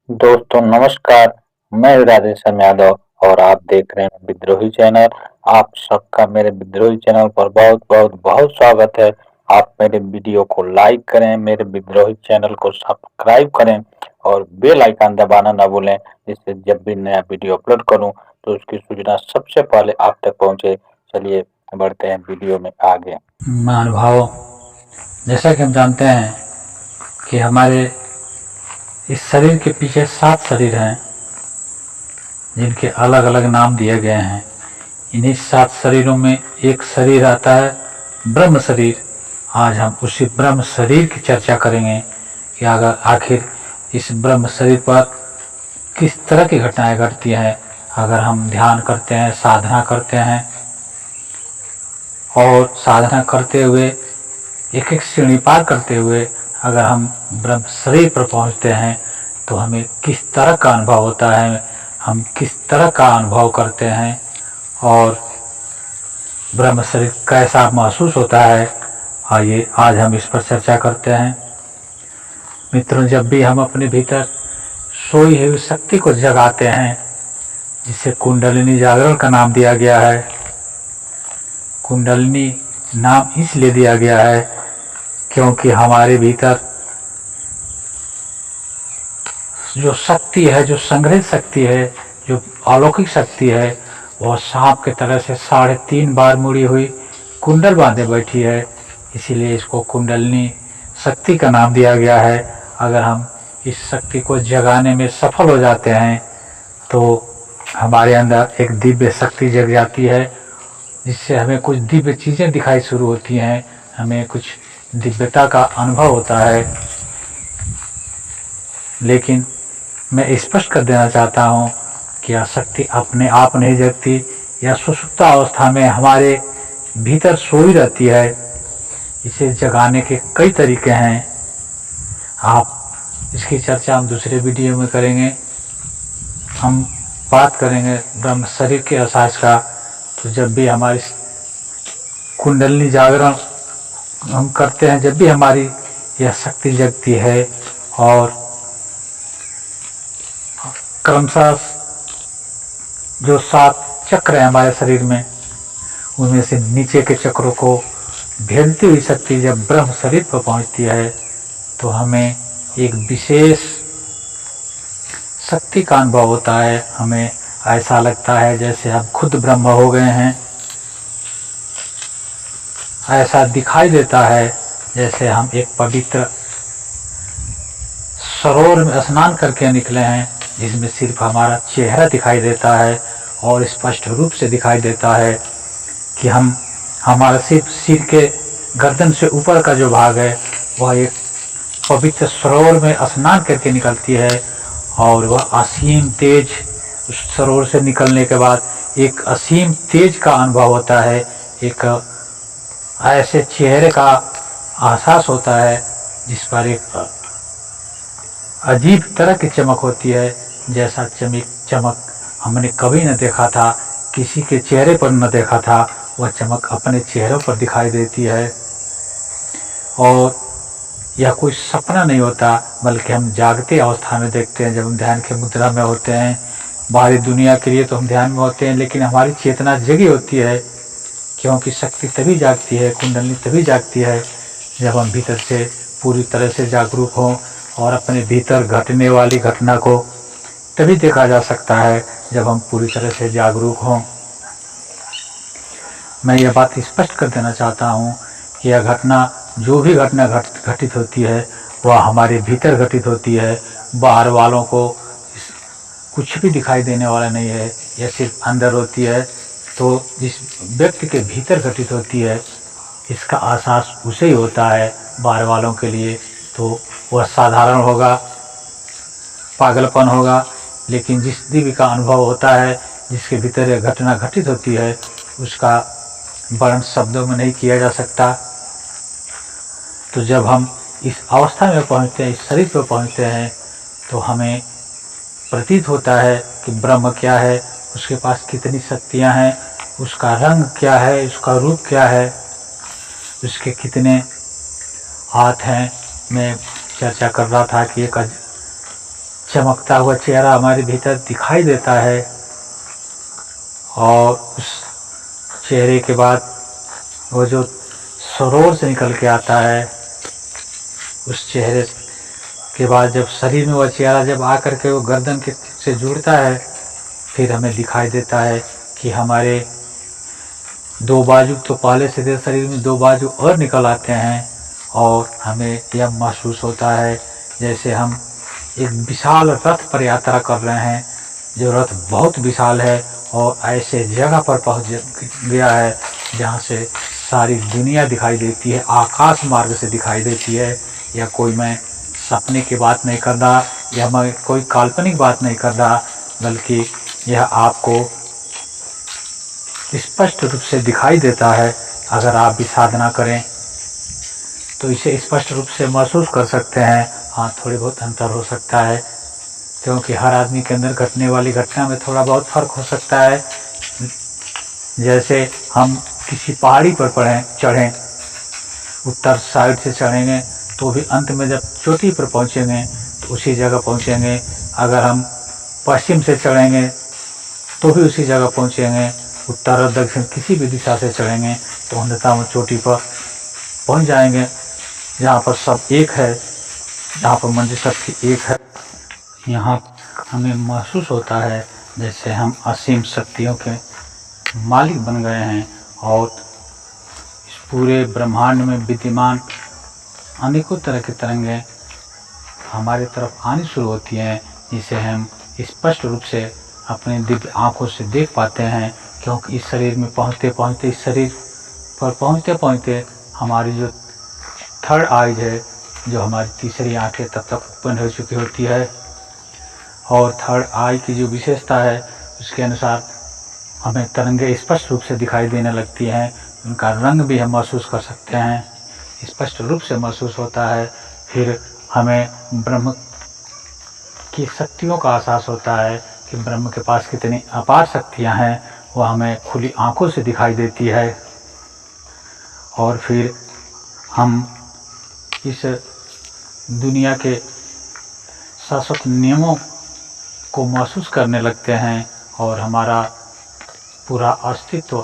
दोस्तों नमस्कार। मैं राधेश्याम यादव और आप देख रहे हैं विद्रोही चैनल। आप सबका मेरे विद्रोही चैनल पर बहुत बहुत बहुत स्वागत है। आप मेरे वीडियो को लाइक करें, मेरे विद्रोही चैनल को सब्सक्राइब करें और बेल आइकन दबाना ना भूलें, जिससे जब भी नया वीडियो अपलोड करूं तो उसकी सूचना सबसे पहले आप तक पहुंचे। चलिए बढ़ते हैं वीडियो में आगे। महानुभाव, जैसा कि हम जानते हैं कि हमारे इस शरीर के पीछे 7 शरीर हैं जिनके अलग अलग नाम दिए गए हैं। इन्हीं 7 शरीरों में एक शरीर आता है ब्रह्म शरीर। आज हम उसी ब्रह्म शरीर की चर्चा करेंगे कि अगर आखिर इस ब्रह्म शरीर पर किस तरह की घटनाएं घटती हैं अगर हम ध्यान करते हैं, साधना करते हैं और साधना करते हुए एक एक सीढ़ी पार करते हुए अगर हम ब्रह्म शरीर पर पहुंचते हैं तो हमें किस तरह का अनुभव होता है, हम किस तरह का अनुभव करते हैं और ब्रह्म शरीर कैसा महसूस होता है। आइए आज हम इस पर चर्चा करते हैं। मित्रों, जब भी हम अपने भीतर सोई हुई शक्ति को जगाते हैं, जिसे कुंडलिनी जागरण का नाम दिया गया है। कुंडलिनी नाम इसलिए दिया गया है क्योंकि हमारे भीतर जो शक्ति है, जो संग्रहित शक्ति है, जो अलौकिक शक्ति है, वह सांप के तरह से 3.5 बार मुड़ी हुई कुंडल बांधे बैठी है। इसीलिए इसको कुंडलिनी शक्ति का नाम दिया गया है। अगर हम इस शक्ति को जगाने में सफल हो जाते हैं तो हमारे अंदर एक दिव्य शक्ति जग जाती है, जिससे हमें कुछ दिव्य चीज़ें दिखाई शुरू होती हैं, हमें कुछ दिव्यता का अनुभव होता है। लेकिन मैं स्पष्ट कर देना चाहता हूँ कि यह शक्ति अपने आप नहीं जगती, यह सुषुप्ता अवस्था में हमारे भीतर सोई रहती है। इसे जगाने के कई तरीके हैं। इसकी चर्चा हम दूसरे वीडियो में करेंगे। हम बात करेंगे ब्रह्म शरीर के एहसास का। तो जब भी हमारी कुंडलिनी जागरण हम करते हैं, जब भी हमारी यह शक्ति जगती है और क्रमशः जो 7 चक्र है हमारे शरीर में, उनमें से नीचे के चक्रों को भेदती हुई शक्ति जब ब्रह्म शरीर पर पहुंचती है तो हमें एक विशेष शक्ति का अनुभव होता है। हमें ऐसा लगता है जैसे हम खुद ब्रह्म हो गए हैं। ऐसा दिखाई देता है जैसे हम एक पवित्र सरोवर में स्नान करके निकले हैं, जिसमें सिर्फ हमारा चेहरा दिखाई देता है और स्पष्ट रूप से दिखाई देता है कि हमारा सिर्फ सिर के गर्दन से ऊपर का जो भाग है वह एक पवित्र सरोवर में स्नान करके निकलती है और वह असीम तेज, उस सरोवर से निकलने के बाद एक असीम तेज का अनुभव होता है। एक ऐसे चेहरे का एहसास होता है जिस पर एक अजीब तरह की चमक होती है, जैसा चमक हमने कभी न देखा था, किसी के चेहरे पर न देखा था। वह चमक अपने चेहरों पर दिखाई देती है और यह कोई सपना नहीं होता, बल्कि हम जागते अवस्था में देखते हैं। जब हम ध्यान की मुद्रा में होते हैं, बाहरी दुनिया के लिए तो हम ध्यान में होते हैं, लेकिन हमारी चेतना जगी होती है, क्योंकि शक्ति तभी जागती है, कुंडलिनी तभी जागती है जब हम भीतर से पूरी तरह से जागरूक हों। और अपने भीतर घटने वाली घटना को तभी देखा जा सकता है जब हम पूरी तरह से जागरूक हों। मैं यह बात स्पष्ट कर देना चाहता हूँ कि यह घटना, जो भी घटना घटित होती है, वह हमारे भीतर घटित होती है। बाहर वालों को कुछ भी दिखाई देने वाला नहीं है, यह सिर्फ अंदर होती है। तो जिस व्यक्ति के भीतर घटित होती है, इसका एहसास उसे ही होता है। बाहर वालों के लिए तो वह साधारण होगा, पागलपन होगा, लेकिन जिस दिव्य का अनुभव होता है, जिसके भीतर यह घटना घटित होती है, उसका वर्णन शब्दों में नहीं किया जा सकता। तो जब हम इस अवस्था में पहुंचते हैं, इस शरीर पर पहुंचते हैं, तो हमें प्रतीत होता है कि ब्रह्म क्या है, उसके पास कितनी शक्तियां हैं, उसका रंग क्या है, उसका रूप क्या है, उसके कितने हाथ हैं। मैं चर्चा कर रहा था कि एक चमकता हुआ चेहरा हमारे भीतर दिखाई देता है। और उस चेहरे के बाद वो जो सरोवर से निकल के आता है, उस चेहरे के बाद जब शरीर में वह चेहरा जब आकर के वो गर्दन के से जुड़ता है, फिर हमें दिखाई देता है कि हमारे दो बाजू, तो पहले से शरीर में दो बाजू और निकल आते हैं और हमें यह महसूस होता है जैसे हम एक विशाल रथ पर यात्रा कर रहे हैं। जो रथ बहुत विशाल है और ऐसे जगह पर पहुंच गया है जहां से सारी दुनिया दिखाई देती है, आकाश मार्ग से दिखाई देती है। या कोई मैं सपने की बात नहीं कर रहा, या मैं कोई काल्पनिक बात नहीं कर रहा, बल्कि यह आपको स्पष्ट रूप से दिखाई देता है। अगर आप भी साधना करें तो इसे स्पष्ट रूप से महसूस कर सकते हैं। हाँ, थोड़ी बहुत अंतर हो सकता है, क्योंकि हर आदमी के अंदर घटने वाली घटना में थोड़ा बहुत फर्क हो सकता है। जैसे हम किसी पहाड़ी पर चढ़ें, उत्तर साइड से चढ़ेंगे तो भी अंत में जब चोटी पर पहुँचेंगे तो उसी जगह पहुँचेंगे। अगर हम पश्चिम से चढ़ेंगे तो भी उसी जगह पहुँचेंगे। उत्तर और दक्षिण किसी भी दिशा से चढ़ेंगे तो अंततः हम चोटी पर पहुँच जाएंगे, जहाँ पर सब एक है, जहाँ पर मंजिल सबकी एक है। यहाँ हमें महसूस होता है जैसे हम असीम शक्तियों के मालिक बन गए हैं और इस पूरे ब्रह्मांड में विद्यमान अनेकों तरह के तरंगें हमारी तरफ आनी शुरू होती हैं, जिसे हम स्पष्ट रूप से अपने दिव्य आँखों से देख पाते हैं। क्योंकि इस शरीर में पहुँचते पहुँचते, इस शरीर पर पहुँचते पहुँचते हमारी जो थर्ड आइज है, जो हमारी तीसरी आँखें तब तक उत्पन्न हो चुकी होती है। और थर्ड आई की जो विशेषता है उसके अनुसार हमें तरंगे स्पष्ट रूप से दिखाई देने लगती हैं। उनका रंग भी हम महसूस कर सकते हैं, स्पष्ट रूप से महसूस होता है। फिर हमें ब्रह्म की शक्तियों का एहसास होता है कि ब्रह्म के पास कितनी अपार शक्तियाँ हैं, वह हमें खुली आँखों से दिखाई देती है। और फिर हम इस दुनिया के शाश्वत नियमों को महसूस करने लगते हैं और हमारा पूरा अस्तित्व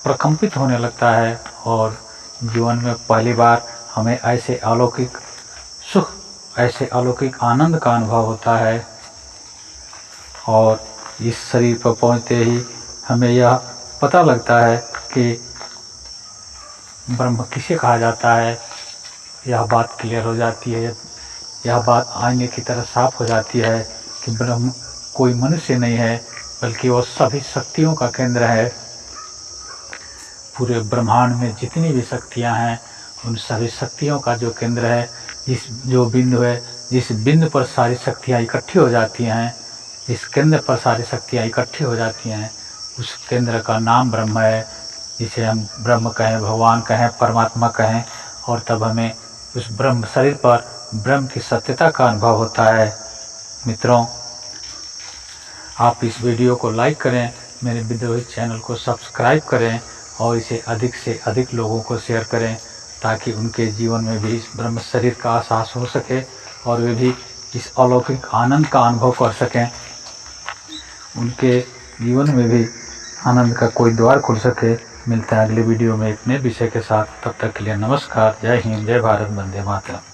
प्रकंपित होने लगता है। और जीवन में पहली बार हमें ऐसे अलौकिक सुख, ऐसे अलौकिक आनंद का अनुभव होता है। और इस शरीर पर पहुंचते ही हमें यह पता लगता है कि ब्रह्म किसे कहा जाता है। यह बात क्लियर हो जाती है, यह बात आईने की तरह साफ हो जाती है कि ब्रह्म कोई मनुष्य नहीं है, बल्कि वह सभी शक्तियों का केंद्र है। पूरे ब्रह्मांड में जितनी भी शक्तियां हैं, उन सभी शक्तियों का जो केंद्र है, जो बिंदु है, जिस बिंदु पर सारी शक्तियां इकट्ठी हो जाती हैं, जिस केंद्र पर सारी शक्तियां इकट्ठी हो जाती हैं, उस केंद्र का नाम ब्रह्म है, जिसे हम ब्रह्म कहें, भगवान कहें, परमात्मा कहें। और तब हमें उस ब्रह्म शरीर पर ब्रह्म की सत्यता का अनुभव होता है। मित्रों, आप इस वीडियो को लाइक करें, मेरे विद्रोही चैनल को सब्सक्राइब करें और इसे अधिक से अधिक लोगों को शेयर करें, ताकि उनके जीवन में भी इस ब्रह्म शरीर का एहसास हो सके और वे भी इस अलौकिक आनंद का अनुभव कर सकें, उनके जीवन में भी आनंद का कोई द्वार खुल सके। मिलते हैं अगले वीडियो में एक नए विषय के साथ। तब तक के लिए नमस्कार, जय हिंद, जय भारत, वंदे मातरम।